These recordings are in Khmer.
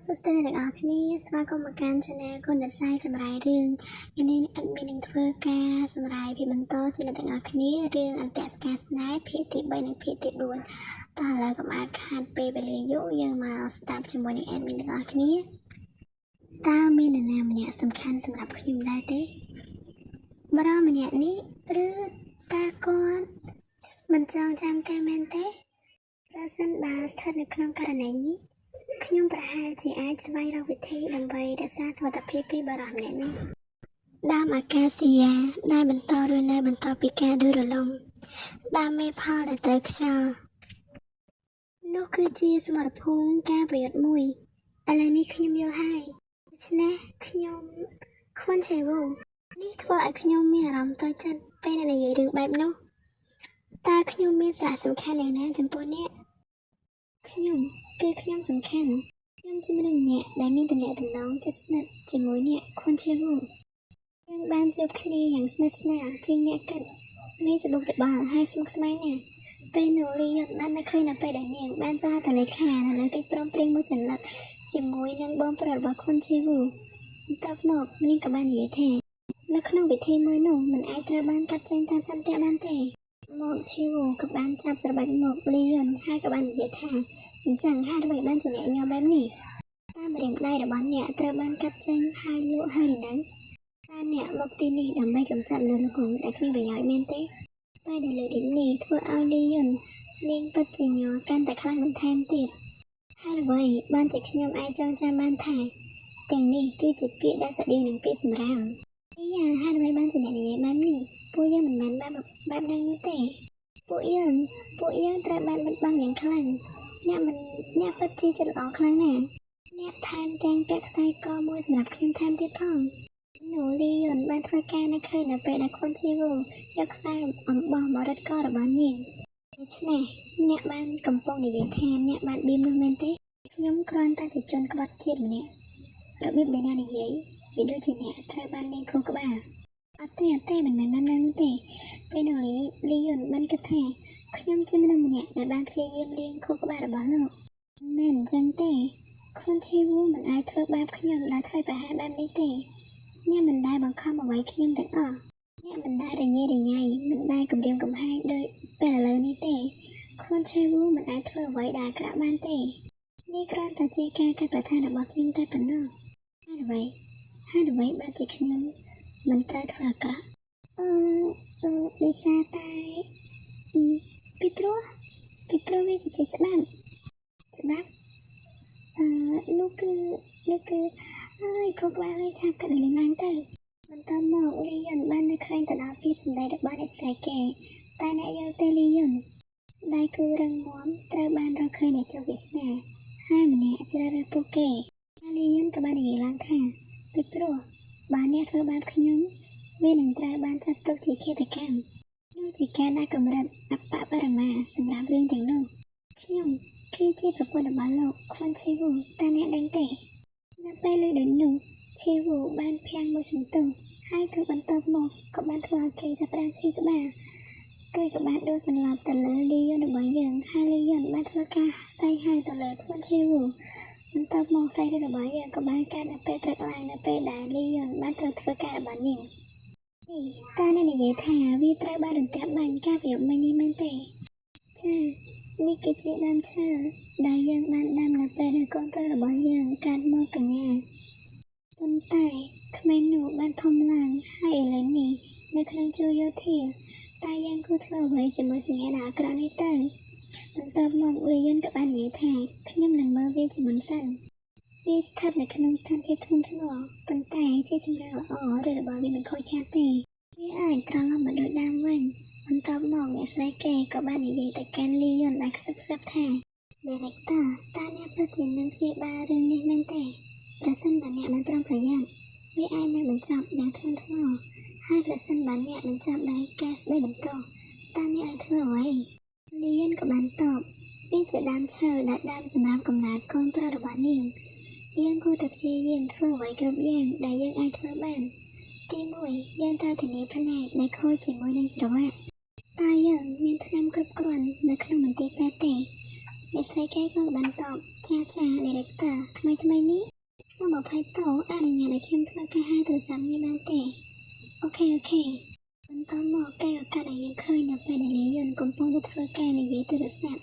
សួស្តីអ្នកទាំងអស់គ្នាស្វាគមន៍មកកាន់ Channel គុណដស័យសម្រាប់រឿងនេះអត់មាននឹងធ្វើការសម្រាប់ពីបន្តជាអ្នកទាំងអស់គ្នារឿងអន្តរការស្នេហ៍ភាគទី3និងភាគទី4តោះឥឡូវកុំអាចខាតពេលវេលាយូរយើងមកស្ដាប់ជាមួយនឹង admin ទាំងអស់គ្នាតើមាននរណាម្នាក់សំខាន់សម្រាប់ខ្ញុំដែរទេបរិយាម្នាក់នេះឬតើគាត់មិនចងចាំតែមែនទេប្រសិនបើស្ថិតនៅក្នុងករណីនេះខ្ញុំប្រហែលជាអាចស្វែងរកវិធីដើម្បីរក្សាសុវត្ថិភាពពីបរិយាម្នាក់នេះដើមអាកាសយាដែលបន្តរស់នៅបន្តពីការដួលរលំដើមមេផលដែលត្រូវខ្យល់នោះគឺជាសមរភូមិការប្រយុទ្ធមួយឥឡូវនេះខ្ញុំយល់ហើយដូច្នេះខ្ញុំខ្វន់ឆេវូនេះធ្វើឲ្យខ្ញុំមានអារម្មណ៍តូចចិត្តពេលនិយាយរឿងបែបនោះតើខ្ញុំមានសារៈសំខាន់យ៉ាងណាចំពោះអ្នកខ្ញុំសំខាន់ខ្ញុំជាមនុស្សម្នាក់ដែលមានទំនាក់ទំនងជិតស្និទ្ធជាមួយអ្នកខុនឆេវូយើងបានជួបគ្នាយ៉ាងស្និទ្ធស្នាលជាងអ្នកគិតវាច្បុកច្បល់ហើយស្មុគស្មាញណាស់ពេលនោះលីយ៉ុតបាននៅឃើញនៅពេលដែលនាងបានចោលតលេខានៅលើកិច្ចព្រមព្រៀងមួយសន្លឹកជាមួយនឹងបងប្រុសរបស់ខុនឆេវូបន្ទាប់មកនាងក៏បាននិយាយថានៅក្នុងពិធីមួយនោះមិនអាចត្រូវបានកាត់ចែងតាមសន្តិបានទេមកឈីវូក៏បានចាប់ច្របាច់មកលីយ៉ុនហើយក៏បាននិយាយថាអញ្ចឹងហើយដើម្បីបានជាអ្នកញោមបែបនេះតាមរៀងដៃរបស់អ្នកត្រូវបានកាត់ចេញហើយលក់ហើយនៅតែអ្នកមកទីនេះដើម្បីកម្ចាត់មនុស្សលោកដែលគ្មានប្រយោជន៍មែនទេតែដែលលើកដូចនេះធ្វើឲ្យលីយ៉ុននាងពិតជាញ័រកាន់តែខ្លាំងបន្ថែមទៀតហើយអ្វីបានជាខ្ញុំអាចចងចាំបានថាទាំងនេះគឺជាពាក្យដែលស្តៀងនឹងពាក្យសម្រាមយ៉ាងហើយអ្វីបានជាអ្នកនិយាយបែបនេះពួកយើងមិនមែនបែបហ្នឹងទេពួកយើងត្រូវបានបិទបាំងយ៉ាងខ្លាំងអ្នកពិតជាចិត្តល្អខ្លាំងណាស់អ្នកថែមទាំងពាក់ខ្សែកមួយសម្រាប់ខ្ញុំថែមទៀតផងនោះលីយ៉ុនបានធ្វើការនៅឃើញនៅពេលដែលខុនឈីវូយកខ្សែអំបោះមករឹតករបស់នាងដូច្នេះអ្នកបានកំពុងនិយាយថាអ្នកបានបៀមនោះមែនទេខ្ញុំគ្រាន់តែជាជនក្បត់ជាតិម្នាក់របៀបដែលអ្នកនិយាយវាដូចជាអ្នកត្រូវបាននាងខួរក្បាលអត់ទេមិនមែនហ្នឹងទេពេលនោះលីយ៉ុនបានគិតថាខ្ញុំជាមនុស្សម្នាក់ដែលបានព្យាយាមលាងខួរក្បាលរបស់លោកមិនអញ្ចឹងទេខុនឈីវូមិនអាចធ្វើបាបខ្ញុំដោយធ្វើប្រហែលបែបនេះទេអ្នកមិនដែលបង្ខំអ្វីខ្ញុំទាំងអស់អ្នកមិនដែលរញ៉េរញ៉ៃមិនដែលគំរាមកំហែងដោយពេលឥឡូវនេះទេខុនឈីវូមិនអាចធ្វើអ្វីដែលអាក្រក់បានទេនេះគ្រាន់តែជាការកាត់ប្រថានរបស់ខ្ញុំតែប៉ុណ្ណោះហើយអ្វីបានជាខ្ញុំមិនត្រូវធ្វើអាក្រក់ដោយសារតែពីព្រោះវាជាច្បាប់នោះគឺហើយខុសក្បាលហើយឆាប់កាត់លេងឡើងទៅបន្ទាប់មកលីយ៉ុនបាននៅឃើញទៅដល់ពីសម្ដីរបស់អ្នកស្រីគេតែអ្នកយល់ទេលីយ៉ុនដៃគូរឹងមាំត្រូវបានរកឃើញអ្នកចុះវាសនាហើយម្នាក់ជ្រើសរើសពួកគេហើយលីយ៉ុនក៏បាននិយាយឡើងថាពីព្រោះបើអ្នកធ្វើបាបខ្ញុំវានឹងត្រូវបានចាត់ទុកជាឃាតកម្មនោះជាការដាក់កម្រិតអបបរមាសម្រាប់រឿងទាំងនោះខ្ញុំគឺជាប្រពន្ធរបស់លោកខុនឈីវូតែអ្នកដឹងទេនៅពេលលើដូចនោះឈីវូបានភាំងមួយសន្ទុះហើយក៏បន្តមកក៏បានធ្វើឲ្យគេចាប់ផ្ដើមឈឺក្បាលដោយក៏បានដួលសន្លប់ទៅលើលីយ៉ុនរបស់យើងហើយលីយ៉ុនបានធ្វើការសៃហើយទៅលើខុនឈីវូបន្ទាប់មកសៃរបស់យើងក៏បានកើតនៅពេលព្រឹកឡើងនៅពេលដែលលីយ៉ុនបានត្រូវធ្វើការរបស់នាងតើអ្នកនិយាយថាវាត្រូវបានរំទាបបាញ់ការប្រយោគមិញនេះមែនទេចានេះគឺជាដើមឈើដែលយើងបានដាំនៅពេលដែលកូនប្រុសរបស់យើងកើតមកកញ្ញាប៉ុន្តែក្មេងនោះបានធំឡើងហើយឥឡូវនេះនៅក្នុងជួរយោធាតែយើងគួរធ្វើអ្វីជាមួយសញ្ញាដ៏អាក្រក់នេះទៅបន្ទាប់មកលីយ៉ុនក៏បាននិយាយថាខ្ញុំនឹងមើលវាជាមុនសិនវាស្ថិតនៅក្នុងស្ថានភាពធ្ងន់ធ្ងរប៉ុន្តែជាសំណាងល្អឬរបស់វាមិនខូចខាតទេវាអាចត្រឡប់មកដូចដើមវិញបន្ទាប់មកអ្នកស្រីគេក៏បាននិយាយទៅកាន់លីយ៉ុនដែលខ្សឹបថា Director តើអ្នកពិតជានឹងព្យាបាលរឿងនេះមែនទេប្រសិនបើអ្នកមិនប្រុងប្រយ័ត្នវាអាចនឹងបញ្ចប់យ៉ាងធ្ងន់ធ្ងរហើយប្រសិនបើអ្នកមិនចាប់ដោយការស្ដីបន្ទោសតើអ្នកអាចធ្វើអ្វីលីយ៉ុនក៏បានតបវាជាដើមឈើដែលដាំសម្រាប់កំណើតកូនប្រុសរបស់នាងយើងគួរតែព្យាយាមធ្វើអ្វីគ្រប់យ៉ាងដែលយើងអាចធ្វើបានទី1យើងត្រូវធានាផ្នែកដែលខូចជាមួយនឹងច្រវាក់តើយើងមានថ្នាំគ្រប់គ្រាន់នៅក្នុងមន្ទីរពេទ្យទេ អ្នកស្រីគេក៏បានតបចាចា director ថ្មីនេះសូមអភ័យទោសអនុញ្ញាតឲ្យខ្ញុំធ្វើការហៅទូរស័ព្ទនេះបានទេអូខេបន្តមកគេឱកាសដែលយើងឃើញនៅពេលដែលលីយ៉ុនកំពុងតែធ្វើការនិយាយទូរស័ព្ទ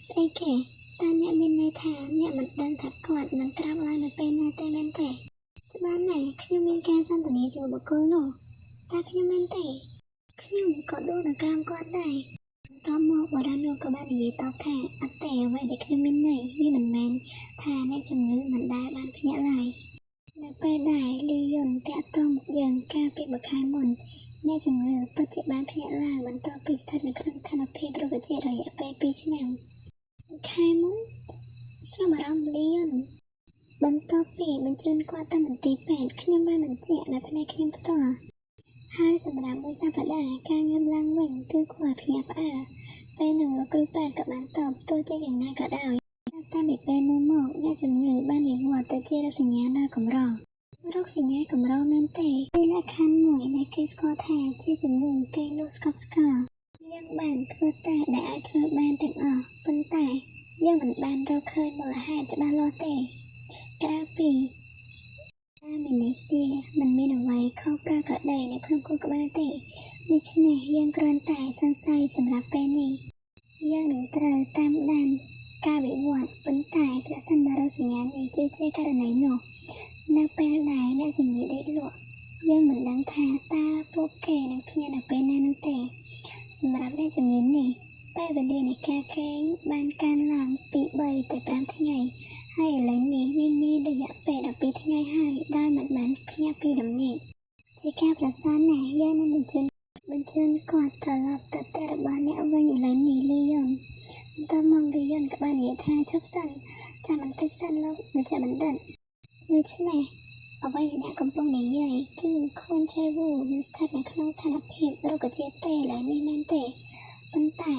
ស្អីគេតើអ្នកមានន័យថាអ្នកមិនដឹងថាគាត់នឹងក្រាបឡើងនៅពេលណាទេមែនទេច្បាស់ណាស់ខ្ញុំមានការសន្ទនាជាមួយបុគ្គលនោះតើខ្ញុំមែនទេខ្ញុំក៏ដួលនៅក្រោមគាត់ដែរតមកបរិនោះក៏បាននិយាយតបថាអត់ទេអ្វីដែលខ្ញុំមានន័យវាមិនមែនថាអ្នកជំងឺមិនដែលបានភ្ញាក់ឡើយនៅពេលដែលលីយ៉ុនតាក់ទងមកយើងកាលពីមួយខែមុនអ្នកជំងឺពិតជាបានភ្ញាក់ឡើងបន្ទាប់ពីស្ថិតនៅក្នុងស្ថានភាពរោគជាតិរយៈពេល2ឆ្នាំខែមុនស្រាប់អារម្មណ៍លីយ៉ុនបន្ទាប់ពីបញ្ជូនគាត់ទៅមន្ទីរពេទ្យខ្ញុំបានបញ្ជាក់នៅផ្នែកខ្ញុំផ្ទាល់ហើយសម្រាប់មួយសប្តាហ៍ការងើបឡើងវិញគឺគួរឲ្យភ្ញាក់ផ្អើលពេលនោះលោកគ្រូពេទ្យក៏បានតបទោះជាយ៉ាងណាក៏ដោយតាមពីពេលនោះមកអ្នកជំងឺបានវិវត្តទៅជារោគសញ្ញានៅកម្ររោគសញ្ញាកម្រមែនទេជាលក្ខខណ្ឌមួយដែលគេស្គាល់ថាជាជំងឺគេលូស្កប់ស្កល់យើងបានធ្វើតែដែលអាចធ្វើបានទាំងអស់ប៉ុន្តែយើងមិនបានរកឃើញមូលហេតុច្បាស់លាស់ទេក្រៅពីអាមីនីសៀមិនមានអ្វីខុសប្រក្រតីនៅក្នុងខួរក្បាលទេដូច្នេះយើងគ្រាន់តែសង្ស័យសម្រាប់ពេលនេះយើងនឹងត្រូវតាមដានការវិវត្តប៉ុន្តែប្រសិនបើរោគសញ្ញានេះគឺជាករណីនោះនៅពេលដែលអ្នកជំងឺដេកលក់យើងមិនដឹងថាតើពួកគេនឹងភ្ញាក់នៅពេលណានោះទេសម្រាប់អ្នកជំងឺនេះពេលវេលានៃការគេងបានកើនឡើងពី3ទៅ5ថ្ងៃហើយឥឡូវនេះវាមានរយៈពេល12ថ្ងៃហើយដោយមិនបានភ្ញាក់ពីដំណេកជាការប្រសាណាស់យើងនឹងបញ្ជូនគាត់ត្រឡប់ទៅផ្ទះរបស់អ្នកវិញឥឡូវនេះលីយ៉ុនបន្តមកលីយ៉ុនក៏បាននិយាយថាជប់សិនចាំបន្តិចសិនលោកមជ្ឈបណ្ឌិតដូច្នេះអ្វីដែលអ្នកកំពុងនិយាយគឺខួនឆេវូមានស្ថិតនៅក្នុងស្ថានភាពរោគជាតិទេឥឡូវនេះមែនទេប៉ុន្តែ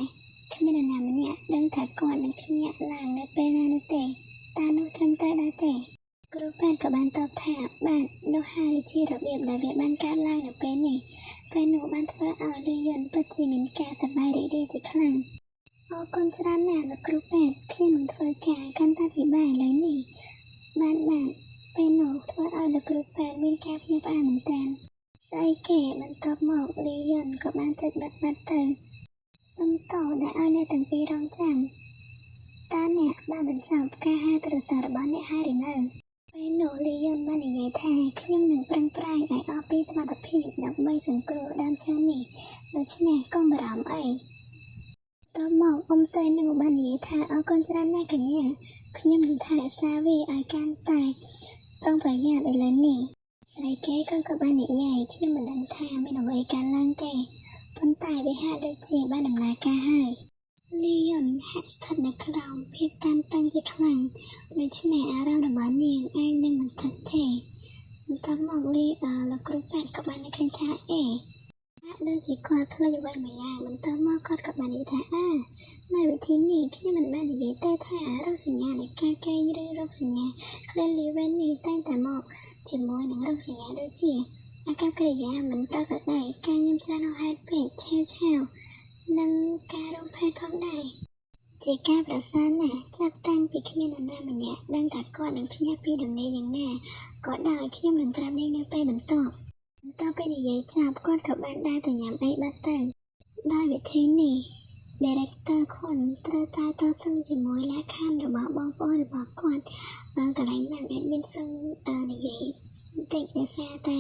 គ្មាននរណាម្នាក់ដឹងថាគាត់នឹងភ្ញាក់ឡើងនៅពេលណានោះទេតើនោះត្រឹមត្រូវដែរទេគ្រូពេទ្យក៏បានតបថាបាទនោះហើយជារបៀបដែលវាបានកើតឡើងនៅពេលនេះពេលនោះបានធ្វើឲ្យលីយ៉ុនពិតជាមានការសប្បាយរីករាយជាខ្លាំងអរគុណច្រើនណាស់លោកគ្រូពេទ្យខ្ញុំនឹងធ្វើការកាន់តែពិបាកឥឡូវនេះបានពេលនោះធ្វើឲ្យលោកគ្រូពេទ្យមានការភ្ញាក់ផ្អើលមែនទែនស្អីគេបន្ទាប់មកលីយ៉ុនក៏បានចុចបិទទៅសុំទោសដែលឲ្យអ្នកទាំងពីររងចាំតើអ្នកបានបញ្ចប់ការហៅទូរស័ព្ទរបស់អ្នកហើយឬនៅពេលនោះលីយ៉ុនបាននិយាយថាខ្ញុំនឹងប្រឹងប្រែងឲ្យអស់ពីសមត្ថភាពដើម្បីសង្គ្រោះដើមឈើនេះដូច្នេះកុំបារម្ភអីតមកអ៊ំស្រីនោះបាននិយាយថាអរគុណច្រើនណាស់កញ្ញាខ្ញុំនឹងថែរក្សាវាឲ្យកាន់តែប្រុងប្រយ័ត្នឥឡូវនេះស្រីគេក៏បាននិយាយខ្ញុំមិនដឹងថាមានអ្វីកើតឡើងទេប៉ុន្តែវាហាក់ដូចជាបានដំណើរការហើយលីយ៉ុនហាក់ស្ថិតនៅក្រោមភាពតានតឹងជាខ្លាំងដូច្នេះអារម្មណ៍របស់នាងឯងនឹងមិនស្ថិតទេបន្ទាប់មកលោកគ្រូពេទ្យក៏បាននិយាយថាហាក់ដូចជាគាត់ភ្លេចអ្វីមួយយ៉ាងបន្ទាប់មកគាត់ក៏បាននិយាយថានៅវិធីនេះខ្ញុំមិនបាននិយាយទេថារោគសញ្ញានៃការកេងឬរោគសញ្ញា Clearly នេះតែងតែមកជាមួយនឹងរោគសញ្ញាដូចជាអាកប្បកិរិយាមិនប្រក្រតីការញ៉ាំចានហេតុពេកឆាវនិងការរំភើបផងដែរជាការប្រសាណាចាប់តាំងពីគ្មាននរណាម្នាក់ដឹងថាគាត់នឹងភ្ញាក់ពីដំណេកយ៉ាងណាក៏ដោយខ្ញុំនឹងប្រាប់នាងនៅពេលបន្ទាប់ពីនិយាយចប់គាត់ក៏បានដើរទៅញ៉ាំអីបាត់ទៅដោយវិធីនេះ director ខ្លួនត្រូវតែតស៊ូជាមួយលក្ខខណ្ឌរបស់បងប្អូនរបស់គាត់កន្លែងហ្នឹងadmin សូមនិយាយបន្តិចដោយសារតែ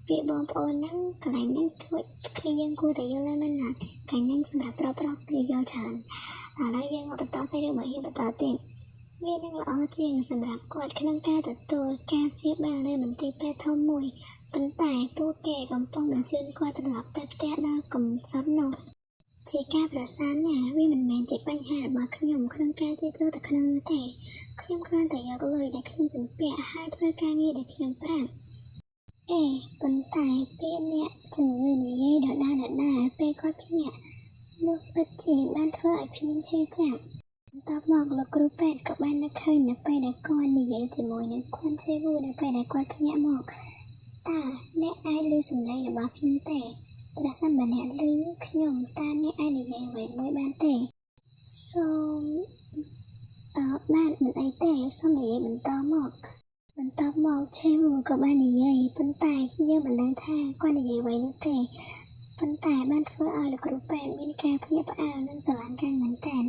ពាក្យបងប្អូនហ្នឹងកន្លែងហ្នឹងធ្វើគ្នាយើងគួរតែយល់ហើយមែនណាកន្លែងហ្នឹងសម្រាប់ប្រុសគឺយល់ច្រើនឥឡូវយើងមកបន្តសេរីរបស់យើងបន្តទៀតវានឹងល្អជាងសម្រាប់គាត់ក្នុងការទទួលការព្យាបាលនៅមន្ទីរពេទ្យធំមួយប៉ុន្តែពួកគេកំពុងបញ្ជូនគាត់ត្រឡប់ទៅផ្ទះដល់កំសត់នោះជាការប្រសាណាវាមិនមែនជាបញ្ហារបស់ខ្ញុំក្នុងការជិះចូលទៅក្នុងនោះទេខ្ញុំគ្រាន់តែយកលុយដែលខ្ញុំជំពាក់ហើយធ្វើការងារដែលខ្ញុំប្រាប់ប៉ុន្តែពេលអ្នកជំងឺនិយាយដដែលពេលគាត់ភ្ញាក់នោះពិតជាបានធ្វើឲ្យខ្ញុំឈឺចាប់បន្ទាប់មកលោកគ្រូពេទ្យក៏បាននឹកឃើញនៅពេលដែលគាត់និយាយជាមួយនឹងខួនឆេវូនៅពេលដែលគាត់ភ្ញាក់មកតើអ្នកអាចឮសំឡេងរបស់ខ្ញុំទេប្រសិនបើអ្នកឮខ្ញុំតើអ្នកអាចនិយាយអ្វីមួយបានទេសូម បានមិនអីទេសូមនិយាយបន្តមកឆេវូក៏បាននិយាយប៉ុន្តែយើងមិនដឹងថាគាត់និយាយអ្វីនោះទេប៉ុន្តែបានធ្វើឲ្យលោកគ្រូពេទ្យមានការភ្ញាក់ផ្អើលនិងស្រឡាញ់ខាងមែនទែន